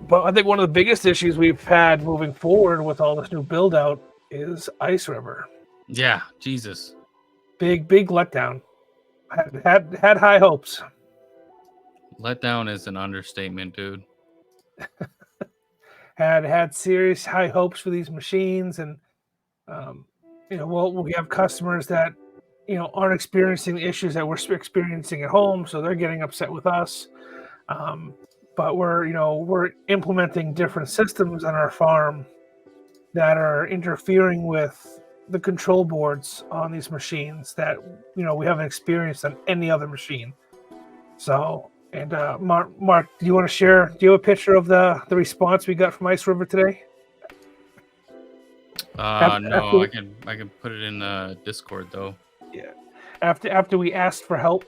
But I think one of the biggest issues we've had moving forward with all this new build out is IceRiver. Yeah, Jesus. Big letdown. Had high hopes. Letdown is an understatement, dude. Had serious high hopes for these machines, and we have customers that aren't experiencing the issues that we're experiencing at home, so they're getting upset with us. But we're implementing different systems on our farm that are interfering with the control boards on these machines that we haven't experienced on any other machine. So, and Mark, do you want to share? Do you have a picture of the response we got from IceRiver today? No, I can put it in Discord though. Yeah, after we asked for help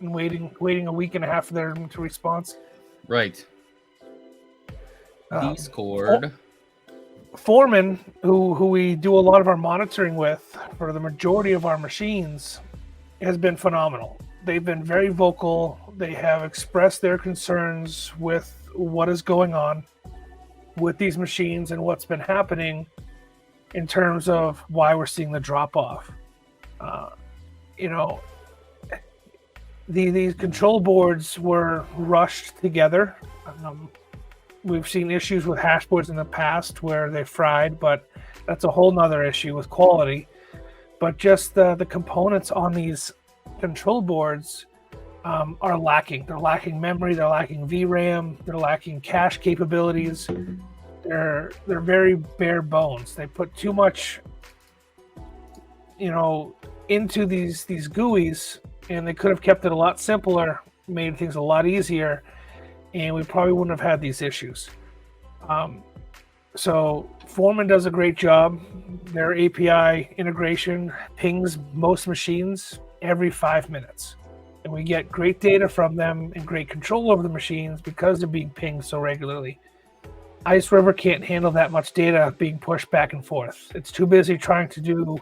and waiting a week and a half for them to response. Right. Discord. Foreman, who we do a lot of our monitoring with for the majority of our machines, has been phenomenal. They've been very vocal. They have expressed their concerns with what is going on with these machines and what's been happening in terms of why we're seeing the drop off. These control boards were rushed together. We've seen issues with hash boards in the past where they fried, but that's a whole nother issue with quality. But just the components on these control boards are lacking. They're lacking memory, they're lacking VRAM, they're lacking cache capabilities. They're very bare bones. They put too much, into these GUIs, and they could have kept it a lot simpler, made things a lot easier, and we probably wouldn't have had these issues. So Foreman does a great job. Their API integration pings most machines every 5 minutes. And we get great data from them and great control over the machines because they're being pinged so regularly. IceRiver can't handle that much data being pushed back and forth. It's too busy trying to do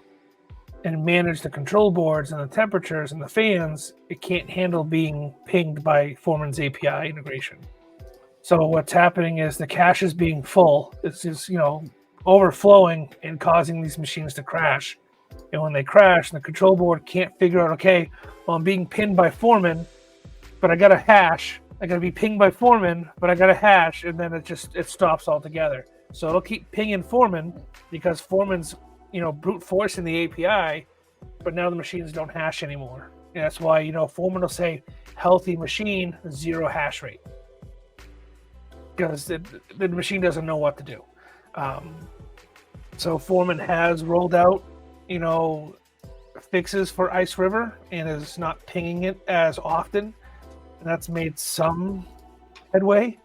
and manage the control boards and the temperatures and the fans. It can't handle being pinged by Foreman's API integration. So what's happening is the cache is being full. It's just, overflowing and causing these machines to crash. And when they crash, the control board can't figure out, okay, well, I'm being pinned by Foreman, but I got a hash. I got to be pinged by Foreman, but I got a hash, and then it stops altogether. So it'll keep pinging Foreman because Foreman's brute forcing the API, but now the machines don't hash anymore. And that's why Foreman will say healthy machine, 0 hash rate, because the machine doesn't know what to do. So Foreman has rolled out fixes for IceRiver and is not pinging it as often. And that's made some headway.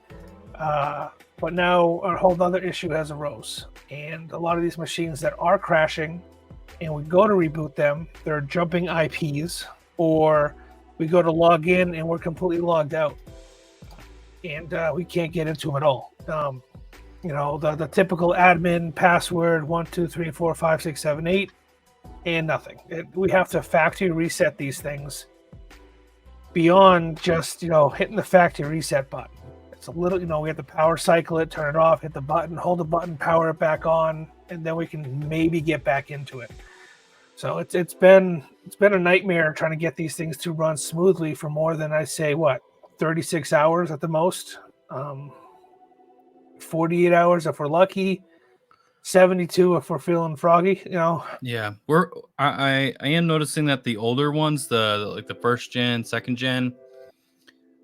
But now a whole other issue has arose. And a lot of these machines that are crashing and we go to reboot them, they're jumping IPs, or we go to log in and we're completely logged out. And we can't get into them at all. The typical admin password 1 2 3 4 5 6 7 8 and nothing. We have to factory reset these things beyond just hitting the factory reset button. It's a little, we have to power cycle it, turn it off, hit the button, hold the button, power it back on, and then we can maybe get back into it. So it's been a nightmare trying to get these things to run smoothly for more than 36 hours at the most. 48 hours if we're lucky, 72 if we're feeling froggy. Yeah, I am noticing that the older ones, the first gen, second gen,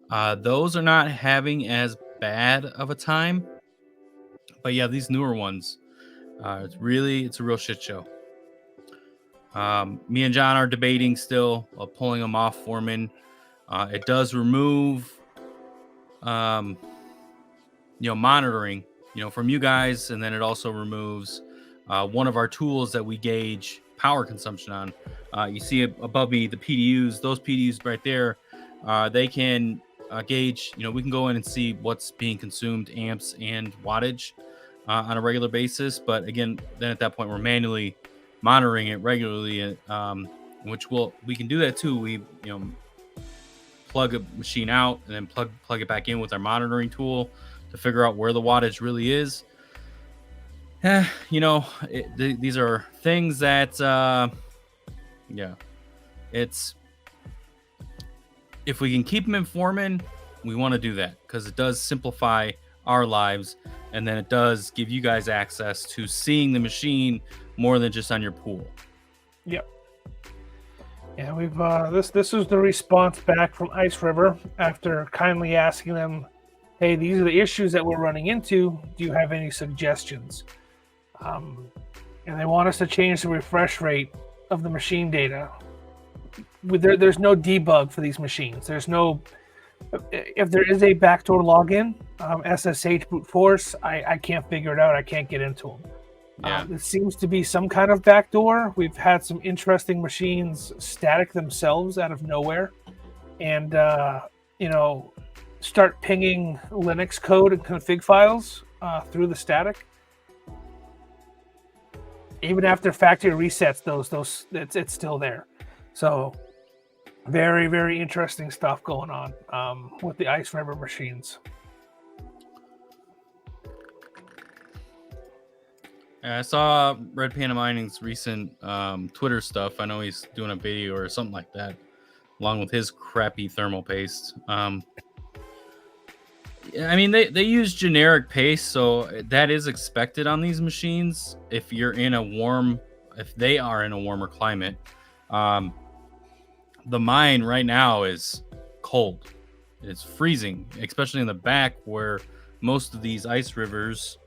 those are not having as bad of a time. But yeah, these newer ones, it's a real shit show. Me and John are debating still pulling them off Foreman. It does remove monitoring from you guys, and then it also removes one of our tools that we gauge power consumption on. You see above me the PDUs. Those PDUs right there, they can gauge, we can go in and see what's being consumed, amps and wattage on a regular basis. But again, then at that point we're manually monitoring it regularly, which we can do that too. We plug a machine out and then plug it back in with our monitoring tool to figure out where the wattage really is. These are things that, it's, if we can keep them in Foreman, we want to do that because it does simplify our lives, and then it does give you guys access to seeing the machine more than just on your pool. Yep. Yeah, we've this is the response back from IceRiver after kindly asking them, hey, these are the issues that we're running into. Do you have any suggestions? And they want us to change the refresh rate of the machine data. There's no debug for these machines. There's no, if there is a backdoor login, SSH brute force, I can't figure it out. I can't get into them. Yeah. It seems to be some kind of backdoor. We've had some interesting machines static themselves out of nowhere, and start pinging Linux code and config files through the static. Even after factory resets, it's still there. So very, very interesting stuff going on with the IceRiver machines. I saw Red Panda Mining's recent Twitter stuff. I know he's doing a video or something like that, along with his crappy thermal paste. I mean, they use generic paste, so that is expected on these machines. If they are in a warmer climate, the mine right now is cold. It's freezing, especially in the back where most of these IceRivers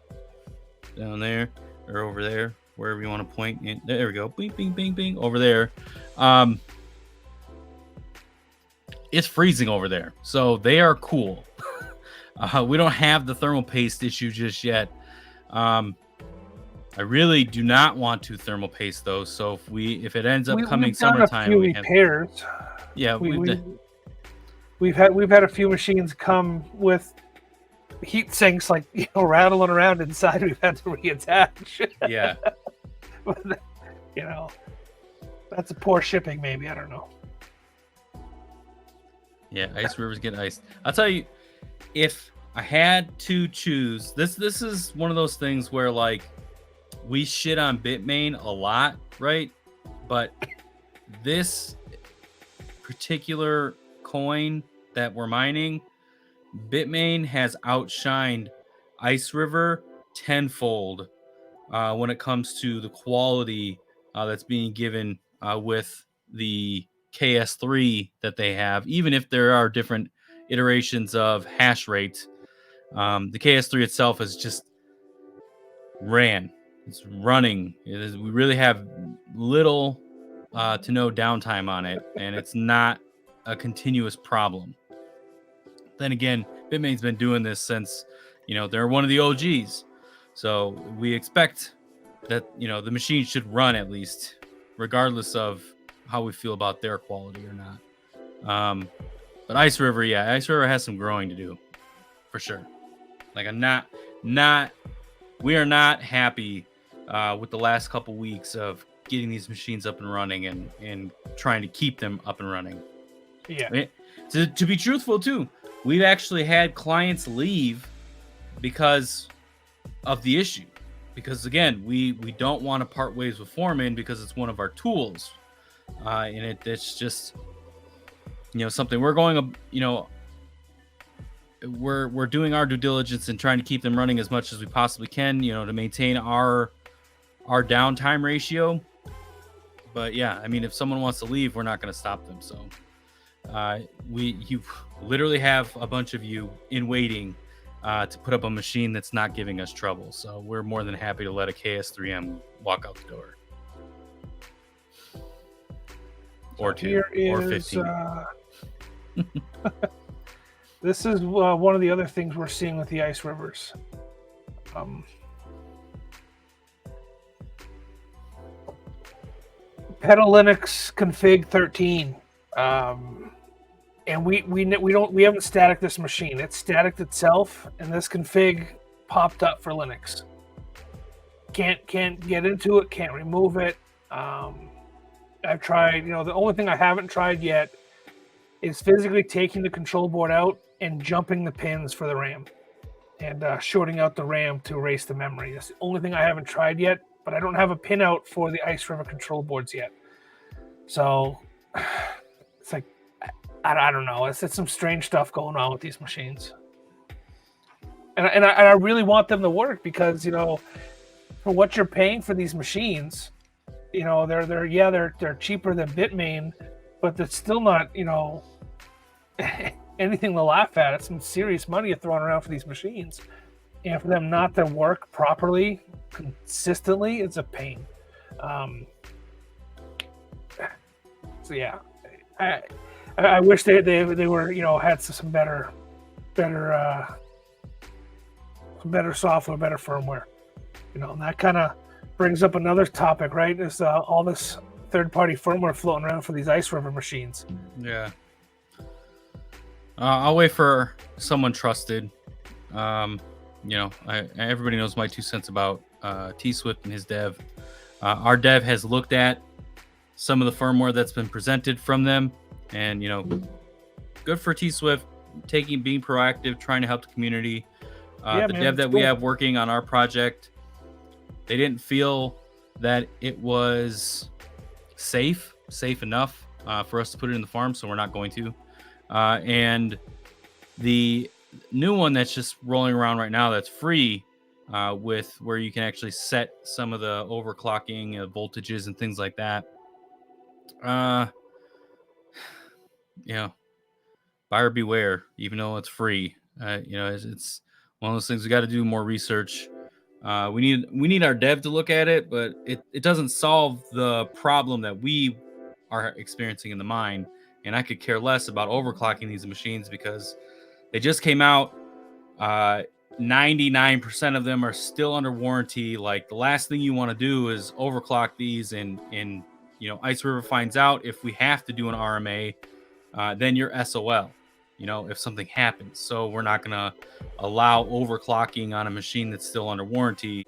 down there or over there, wherever you want to point in. There we go. Bing, bing, bing, bing. Over there. It's freezing over there. So they are cool. We don't have the thermal paste issue just yet. I really do not want to thermal paste those. So if it ends up coming summertime, we've done a few repairs. Yeah, we've had a few machines come with heat sinks rattling around inside. We've had to reattach. Yeah. But, that's a poor shipping, maybe. I don't know. Yeah, IceRivers get iced. I'll tell you, if I had to choose, this is one of those things where we shit on Bitmain a lot, right? But this particular coin that we're mining, Bitmain has outshined IceRiver tenfold when it comes to the quality that's being given with the KS3 that they have, even if there are different iterations of hash rate. The KS3 itself is just it's running. We really have little to no downtime on it, and it's not a continuous problem. Then again, Bitmain's been doing this since, they're one of the OGs. So we expect that, the machine should run at least, regardless of how we feel about their quality or not. But IceRiver has some growing to do, for sure. We are not happy with the last couple weeks of getting these machines up and running and trying to keep them up and running. Yeah. To be truthful too, we've actually had clients leave because of the issue. Because again, we don't want to part ways with Foreman because it's one of our tools, and it's just something we're going we're doing our due diligence and trying to keep them running as much as we possibly can, to maintain our downtime ratio. But yeah, I mean, if someone wants to leave, we're not going to stop them. So you literally have a bunch of you in waiting to put up a machine that's not giving us trouble. So we're more than happy to let a KS3M walk out the door. Or 2 or 15. This is one of the other things we're seeing with the IceRivers. Pedal Linux config 13. And we haven't static this machine. It's static itself, and this config popped up for Linux. Can't get into it. Can't remove it. I've tried. The only thing I haven't tried yet is physically taking the control board out and jumping the pins for the RAM. and shorting out the RAM to erase the memory. That's the only thing I haven't tried yet, but I don't have a pinout for the IceRiver control boards yet. So it's like, I don't know. It's some strange stuff going on with these machines. And I really want them to work because, for what you're paying for these machines, they're cheaper than Bitmain, but they're still not, anything to laugh at. It's some serious money you're throwing around for these machines. And for them not to work properly, consistently, it's a pain. So yeah, I wish they were, had some better software, better firmware. And that kind of brings up another topic, right? Is all this third-party firmware floating around for these IceRiver machines. Yeah. I'll wait for someone trusted. Everybody knows my 2 cents about T-Swift and his dev. Our dev has looked at some of the firmware that's been presented from them, and good for T-Swift being proactive, trying to help the community. Dev that we have working on our project, they didn't feel that it was safe enough for us to put it in the farm, so we're not going to. And the new one that's just rolling around right now that's free, with where you can actually set some of the overclocking voltages and things like that. Buyer beware, even though it's free. It's one of those things we got to do more research. We need our dev to look at it, but it doesn't solve the problem that we are experiencing in the mine. And I could care less about overclocking these machines because they just came out. 99% of them are still under warranty. Like, the last thing you want to do is overclock these, and IceRiver finds out if we have to do an RMA, then you're SOL. If something happens. So we're not going to allow overclocking on a machine that's still under warranty.